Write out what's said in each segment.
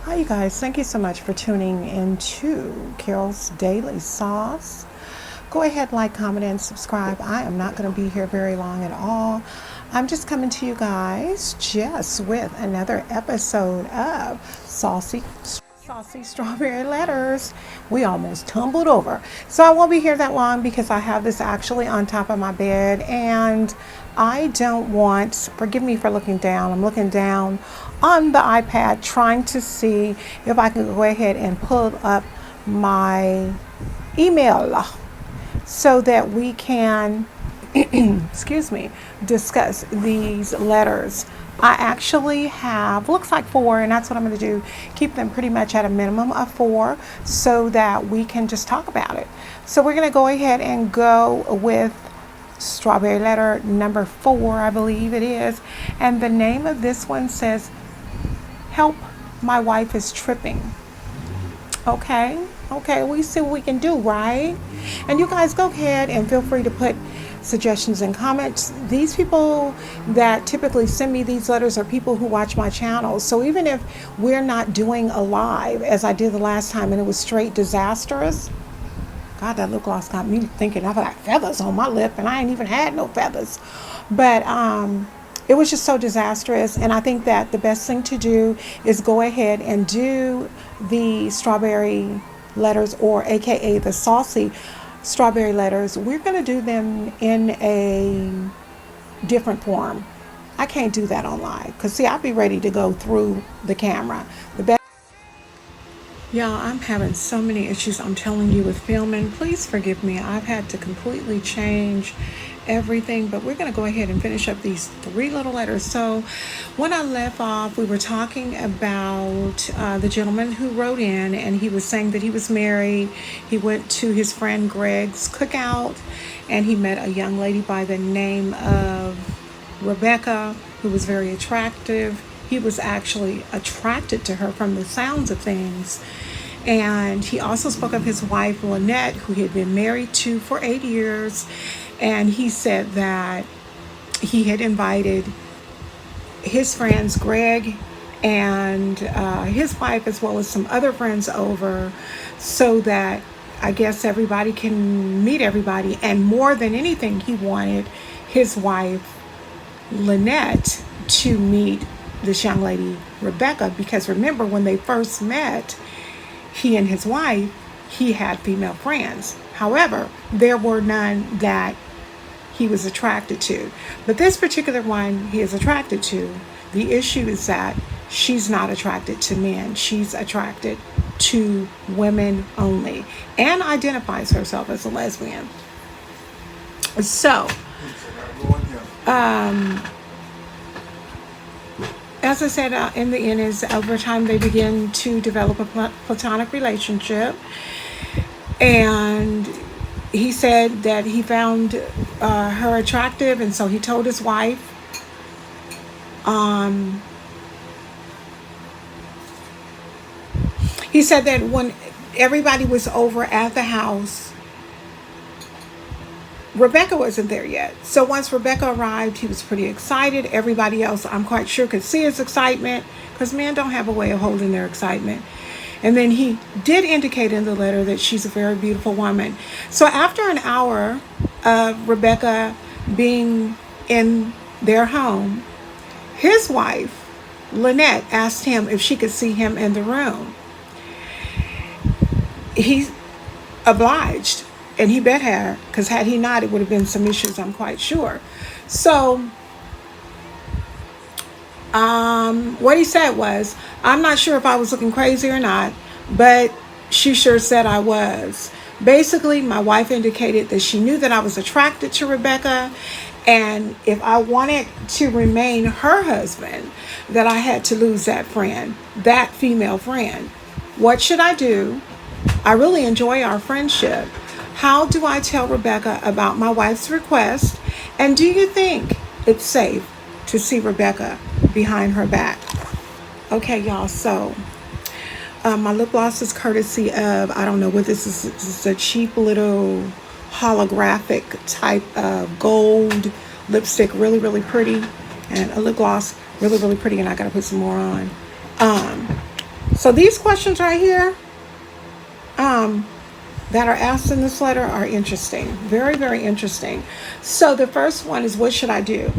Hi, you guys. Thank you so much for tuning into Carol's Daily Sauce. Go ahead, like, comment, and subscribe. I am not going to be here very long at all. I'm just coming to you guys just with another episode of Saucy Strawberry Letters. We almost tumbled over. So I won't be here that long because I have this actually on top of my bed and I don't want, forgive me for looking down. I'm looking down on the iPad trying to see if I can go ahead and pull up my email so that we can, excuse me, discuss these letters. I actually have, looks like 4, and that's what I'm going to do. Keep them pretty much at a minimum of 4 so that we can just talk about it. So we're going to go ahead and go with strawberry letter number 4, I believe it is. And the name of this one says, "Help, my wife is tripping." Okay, we see what we can do, right? And you guys go ahead and feel free to put suggestions and comments. These people that typically send me these letters are people who watch my channel. So even if we're not doing a live as I did the last time and it was straight disastrous, God, that lip gloss got me thinking I've got feathers on my lip and I ain't even had no feathers. But it was just so disastrous, and I think that the best thing to do is go ahead and do the strawberry letters, or aka the saucy strawberry letters. We're going to do them in a different form. I can't do that on live because see, I'll be ready to go through the camera. The best. Y'all, I'm having so many issues, I'm telling you, with filming. Please forgive me. I've had to completely change everything, but we're going to go ahead and finish up these 3 little letters. So when I left off, we were talking about the gentleman who wrote in, and he was saying that he was married. He went to his friend Greg's cookout, and he met a young lady by the name of Rebecca, who was very attractive. He was actually attracted to her from the sounds of things. And he also spoke of his wife, Lynette, who he had been married to for 8 years. And he said that he had invited his friends, Greg and his wife, as well as some other friends over so that I guess everybody can meet everybody. And more than anything, he wanted his wife, Lynette, to meet this young lady, Rebecca, because remember when they first met, he and his wife, he had female friends. However, there were none that he was attracted to. But this particular one he is attracted to. The issue is that she's not attracted to men. She's attracted to women only and identifies herself as a lesbian. So, as I said, in the end, is over time they begin to develop a platonic relationship. And he said that he found her attractive, and so he told his wife. He said that when everybody was over at the house, Rebecca wasn't there yet. So once Rebecca arrived, he was pretty excited. Everybody else, I'm quite sure, could see his excitement because men don't have a way of holding their excitement. And then he did indicate in the letter that she's a very beautiful woman. So after an hour of Rebecca being in their home, his wife, Lynette, asked him if she could see him in the room. He obliged. And he bet her, because had he not, it would have been some issues, I'm quite sure. So, what he said was, "I'm not sure if I was looking crazy or not, but she sure said I was." Basically, my wife indicated that she knew that I was attracted to Rebecca, and if I wanted to remain her husband, that I had to lose that friend, that female friend. What should I do? I really enjoy our friendship. How do I tell Rebecca about my wife's request? And do you think it's safe to see Rebecca behind her back? Okay, y'all, so my lip gloss is courtesy of, I don't know what this is. This is a cheap little holographic type of gold lipstick, really, really pretty. And a lip gloss, really, really pretty, and I gotta put some more on. So these questions right here, that are asked in this letter are interesting. Very, very interesting. So the first one is, what should I do?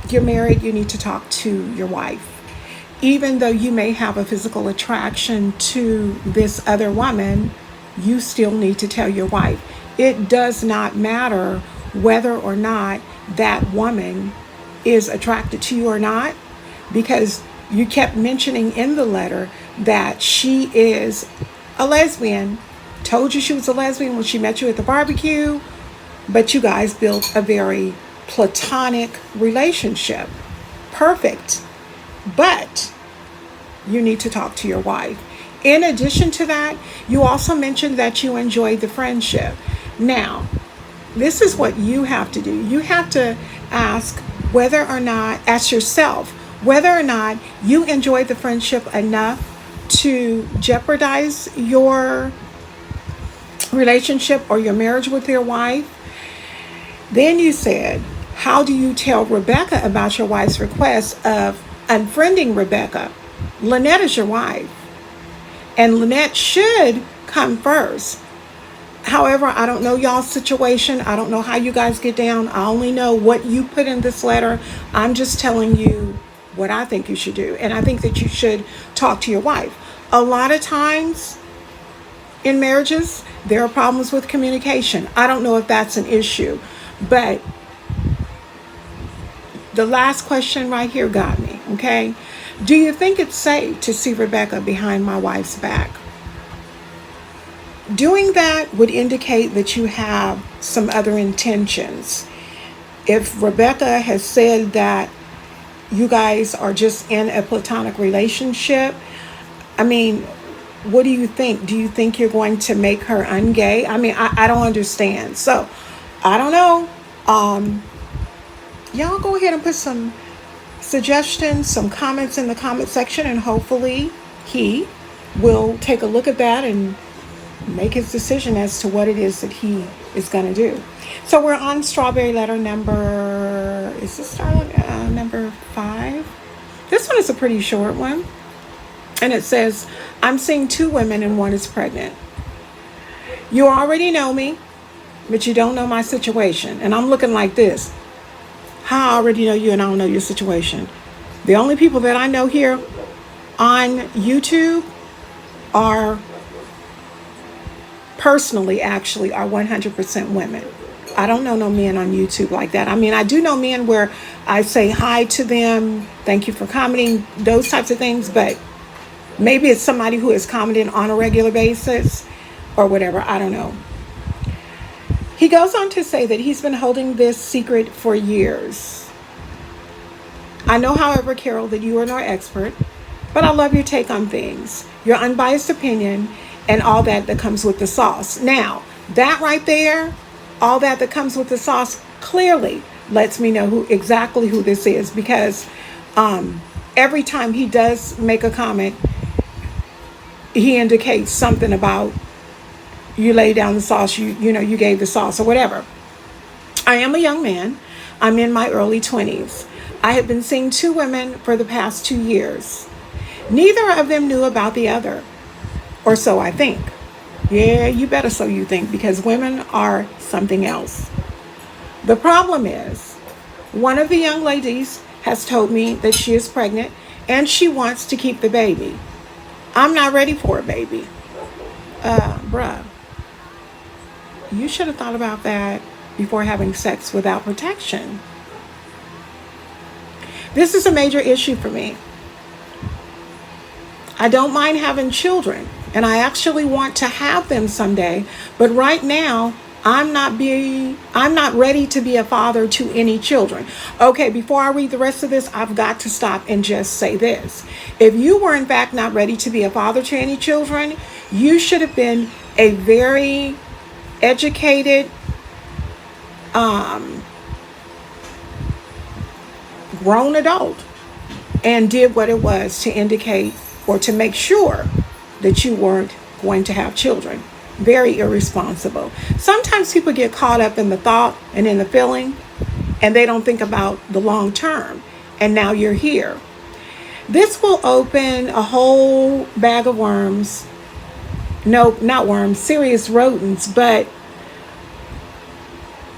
You're married, you need to talk to your wife. Even though you may have a physical attraction to this other woman, you still need to tell your wife. It does not matter whether or not that woman is attracted to you or not, because you kept mentioning in the letter that she is a lesbian. Told you she was a lesbian when she met you at the barbecue, but you guys built a very platonic relationship. Perfect. But you need to talk to your wife. In addition to that, you also mentioned that you enjoyed the friendship. Now, this is what you have to do. You have to ask yourself whether or not you enjoyed the friendship enough to jeopardize your relationship or your marriage with your wife. Then you said, how do you tell Rebecca about your wife's request of unfriending Rebecca? Lynette is your wife, and Lynette should come first. However, I don't know y'all's situation. I don't know how you guys get down. I only know what you put in this letter. I'm just telling you what I think you should do. And I think that you should talk to your wife. A lot of times in marriages, there are problems with communication. I don't know if that's an issue, but the last question right here got me, okay? Do you think it's safe to see Rebecca behind my wife's back? Doing that would indicate that you have some other intentions. If Rebecca has said that you guys are just in a platonic relationship, I mean, what do you think? Do you think you're going to make her ungay? I mean, I don't understand. So, I don't know. Y'all go ahead and put some suggestions, some comments in the comment section, and hopefully he will take a look at that and make his decision as to what it is that he is going to do. So we're on strawberry letter number, is this number 5? This one is a pretty short one. And it says, I'm seeing 2 women and one is pregnant. You already know me, but you don't know my situation. And I'm looking like this. How I already know you and I don't know your situation. The only people that I know here on YouTube are personally actually are 100% women. I don't know no men on YouTube like that. I mean, I do know men where I say hi to them, thank you for commenting, those types of things, but maybe it's somebody who is commenting on a regular basis or whatever. I don't know. He goes on to say that he's been holding this secret for years. I know, however, Carol, that you are no expert, but I love your take on things, your unbiased opinion, and all that comes with the sauce. Now, that right there, all that comes with the sauce, clearly lets me know exactly who this is, because every time he does make a comment, he indicates something about you lay down the sauce, you gave the sauce or whatever. I am a young man. I'm in my early 20s. I have been seeing 2 women for the past 2 years. Neither of them knew about the other, or so I think. Yeah, you better so you think, because women are something else. The problem is, one of the young ladies has told me that she is pregnant and she wants to keep the baby. I'm not ready for a baby. Bruh, you should have thought about that before having sex without protection. This is a major issue for me. I don't mind having children, and I actually want to have them someday, but right now I'm not ready to be a father to any children. Okay, before I read the rest of this, I've got to stop and just say this. If you were in fact not ready to be a father to any children, you should have been a very educated, grown adult and did what it was to indicate or to make sure that you weren't going to have children. Very irresponsible. Sometimes people get caught up in the thought and in the feeling, and they don't think about the long term. And now you're here. This will open a whole bag of worms. No, not worms, serious rodents. But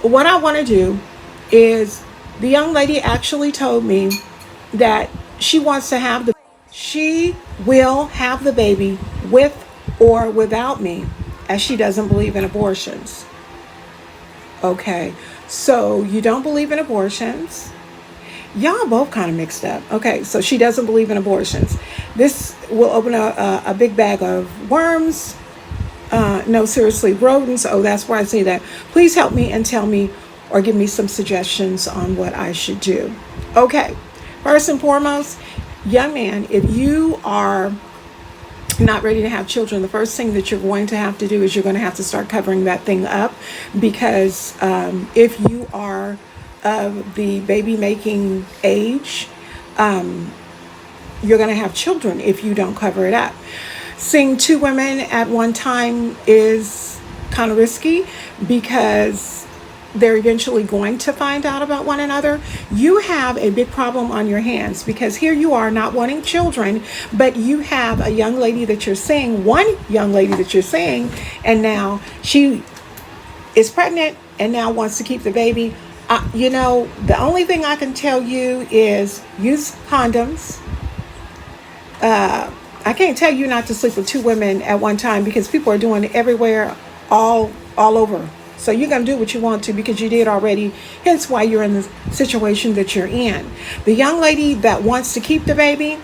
what I want to do is, the young lady actually told me that she wants to have she will have the baby with or without me, as she doesn't believe in abortions. Okay, so you don't believe in abortions. Y'all both kind of mixed up. Okay, so she doesn't believe in abortions. This will open a big bag of worms. No, seriously, rodents. Oh, that's where I see that. Please help me and tell me or give me some suggestions on what I should do. Okay, first and foremost, young man, if you are not ready to have children, the first thing that you're going to have to do is you're going to have to start covering that thing up, because if you are of the baby making age, you're going to have children if you don't cover it up. Seeing two women at one time is kind of risky, because they're eventually going to find out about one another. You have a big problem on your hands, because here you are not wanting children, but you have a young lady that you're seeing, one young lady that you're seeing, and now she is pregnant and now wants to keep the baby. The only thing I can tell you is use condoms. I can't tell you not to sleep with two women at one time, because people are doing it everywhere, all over. So you're going to do what you want to, because you did already, hence why you're in the situation that you're in. The young lady that wants to keep the baby,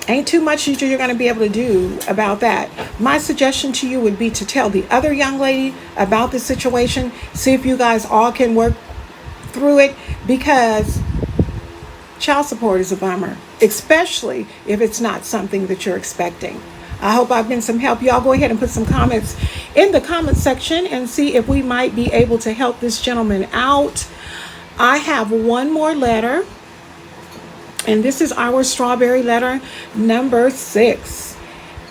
ain't too much you're going to be able to do about that. My suggestion to you would be to tell the other young lady about the situation, see if you guys all can work through it, because child support is a bummer, especially if it's not something that you're expecting. I hope I've been some help. Y'all go ahead and put some comments in the comment section and see if we might be able to help this gentleman out. I have one more letter, and this is our strawberry letter number 6.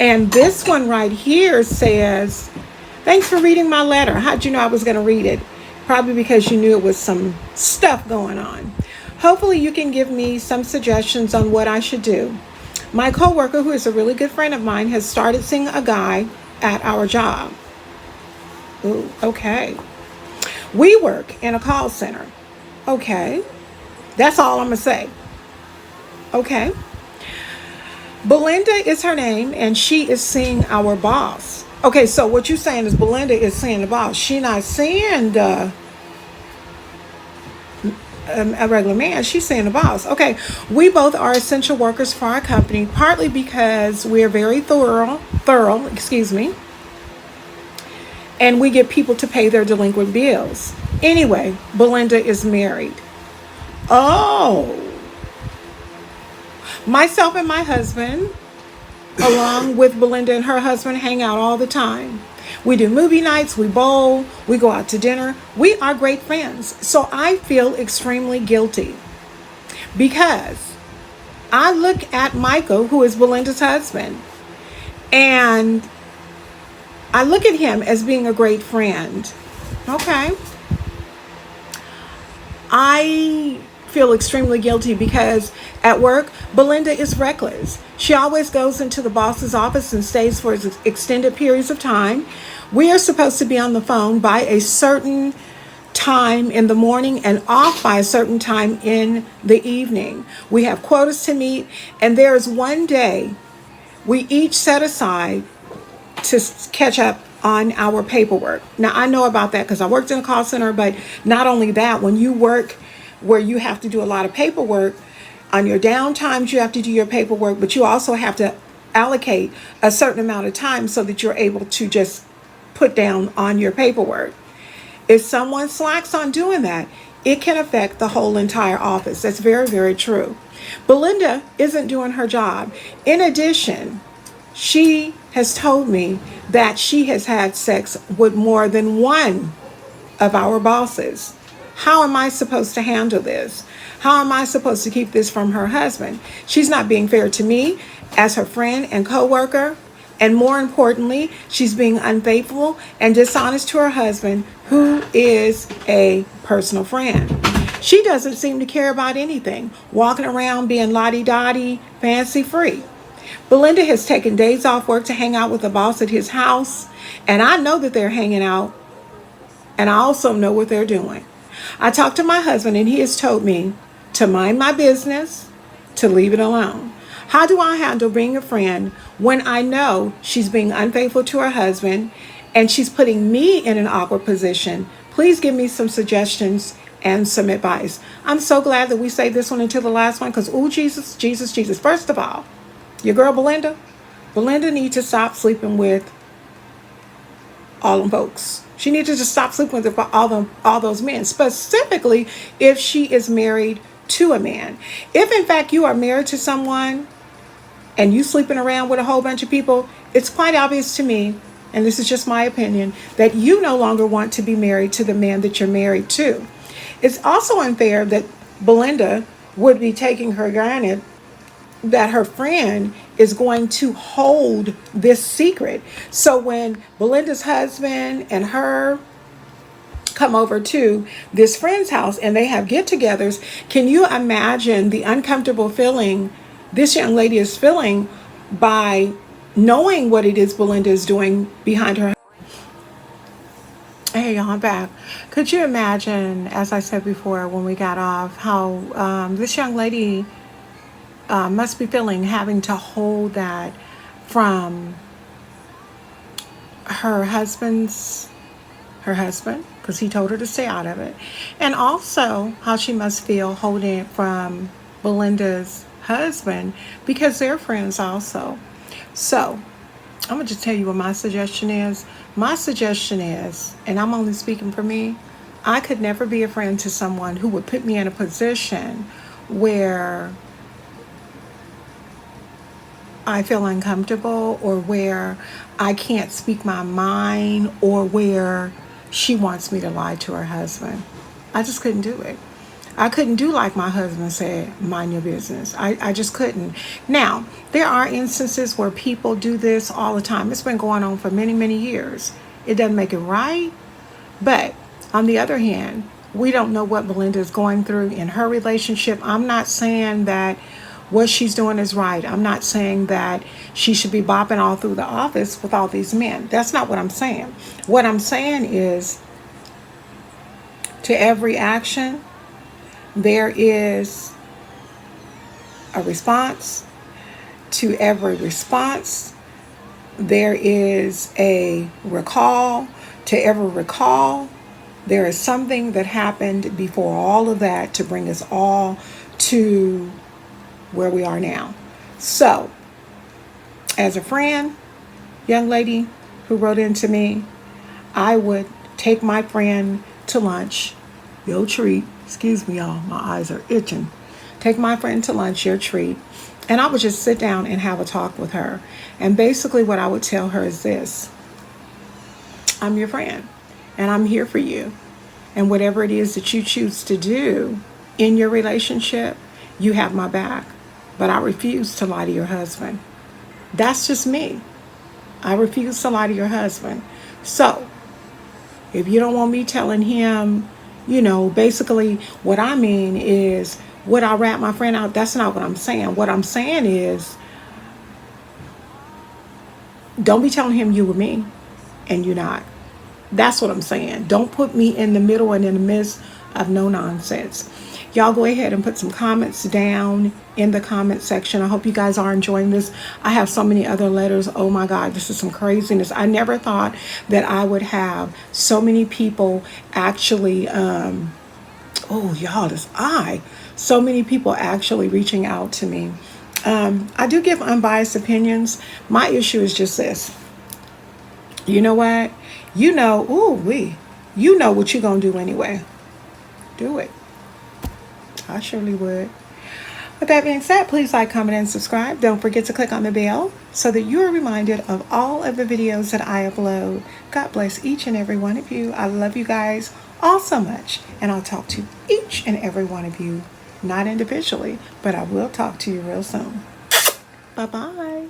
And this one right here says, thanks for reading my letter. How'd you know I was going to read it? Probably because you knew it was some stuff going on. Hopefully you can give me some suggestions on what I should do. My coworker, who is a really good friend of mine, has started seeing a guy at our job. Ooh, okay. We work in a call center. Okay. That's all I'm going to say. Okay. Belinda is her name, and she is seeing our boss. Okay, so what you're saying is Belinda is seeing the boss. She not seeing a regular man, she's seeing the boss. Okay, we both are essential workers for our company, partly because we're very thorough, and we get people to pay their delinquent bills. Anyway, Belinda is married. Oh, myself and my husband, along with Belinda and her husband, hang out all the time. We do movie nights, we bowl, we go out to dinner. We are great friends. So I feel extremely guilty, because I look at Michael, who is Belinda's husband, and I look at him as being a great friend. Okay. I feel extremely guilty because at work, Belinda is reckless. She always goes into the boss's office and stays for extended periods of time. We are supposed to be on the phone by a certain time in the morning and off by a certain time in the evening. We have quotas to meet, and there is one day we each set aside to catch up on our paperwork. Now, I know about that because I worked in a call center, but not only that, when you work where you have to do a lot of paperwork, on your down times you have to do your paperwork, but you also have to allocate a certain amount of time so that you're able to just put down on your paperwork. If someone slacks on doing that, it can affect the whole entire office. That's very, very true. Belinda isn't doing her job. In addition, she has told me that she has had sex with more than one of our bosses. How am I supposed to handle this? How am I supposed to keep this from her husband? She's not being fair to me as her friend and coworker. And more importantly, she's being unfaithful and dishonest to her husband, who is a personal friend. She doesn't seem to care about anything, walking around being lottie-dottie, fancy-free. Belinda has taken days off work to hang out with the boss at his house, and I know that they're hanging out, and I also know what they're doing. I talked to my husband, and he has told me to mind my business, to leave it alone. How do I handle being a friend when I know she's being unfaithful to her husband and she's putting me in an awkward position? Please give me some suggestions and some advice. I'm so glad that we saved this one until the last one because, oh, Jesus, Jesus, Jesus. First of all, your girl Belinda needs to stop sleeping with all them folks. She needs to just stop sleeping with all those men, specifically if she is married to a man. If in fact you are married to someone and you sleeping around with a whole bunch of people, it's quite obvious to me, and this is just my opinion, that you no longer want to be married to the man that you're married to. It's also unfair that Belinda would be taking for granted that her friend is going to hold this secret. So when Belinda's husband and her come over to this friend's house and they have get-togethers, can you imagine the uncomfortable feeling this young lady is feeling by knowing what it is Belinda is doing behind her? Hey, y'all, I'm back. Could you imagine, as I said before when we got off, how this young lady must be feeling having to hold that from her husband, because he told her to stay out of it, and also how she must feel holding it from Belinda's husband because they're friends also. So I'm gonna just tell you what my suggestion is. My suggestion is, and I'm only speaking for me, I could never be a friend to someone who would put me in a position where I feel uncomfortable or where I can't speak my mind or where she wants me to lie to her husband. I just couldn't do it. I couldn't do like my husband said, mind your business. I just couldn't. Now, there are instances where people do this all the time. It's been going on for many, many years. It doesn't make it right. But on the other hand, we don't know what Belinda is going through in her relationship. I'm not saying that what she's doing is right. I'm not saying that she should be bopping all through the office with all these men. That's not what I'm saying. What I'm saying is, to every action, there is a response. To every response, there is a recall. To every recall, there is something that happened before all of that to bring us all to where we are now. So, as a friend, young lady who wrote into me, I would take my friend to lunch, your treat. Excuse me, y'all, my eyes are itching. Take my friend to lunch, your treat, and I would just sit down and have a talk with her. And basically what I would tell her is this: I'm your friend, and I'm here for you. And whatever it is that you choose to do in your relationship, you have my back. But I refuse to lie to your husband. That's just me. I refuse to lie to your husband. So, if you don't want me telling him, basically what I mean is, would I rat my friend out? That's not what I'm saying. What I'm saying is, don't be telling him you were me and you're not. That's what I'm saying. Don't put me in the middle and in the midst of no nonsense. Y'all go ahead and put some comments down in the comment section. I hope you guys are enjoying this. I have so many other letters. Oh my God, this is some craziness. I never thought that I would have so many people actually, so many people actually reaching out to me. I do give unbiased opinions. My issue is just this. You know what? You know what you're going to do anyway. Do it. I surely would. With that being said, please like, comment, and subscribe. Don't forget to click on the bell so that you are reminded of all of the videos that I upload. God bless each and every one of you. I love you guys all so much. And I'll talk to each and every one of you, not individually, but I will talk to you real soon. Bye-bye.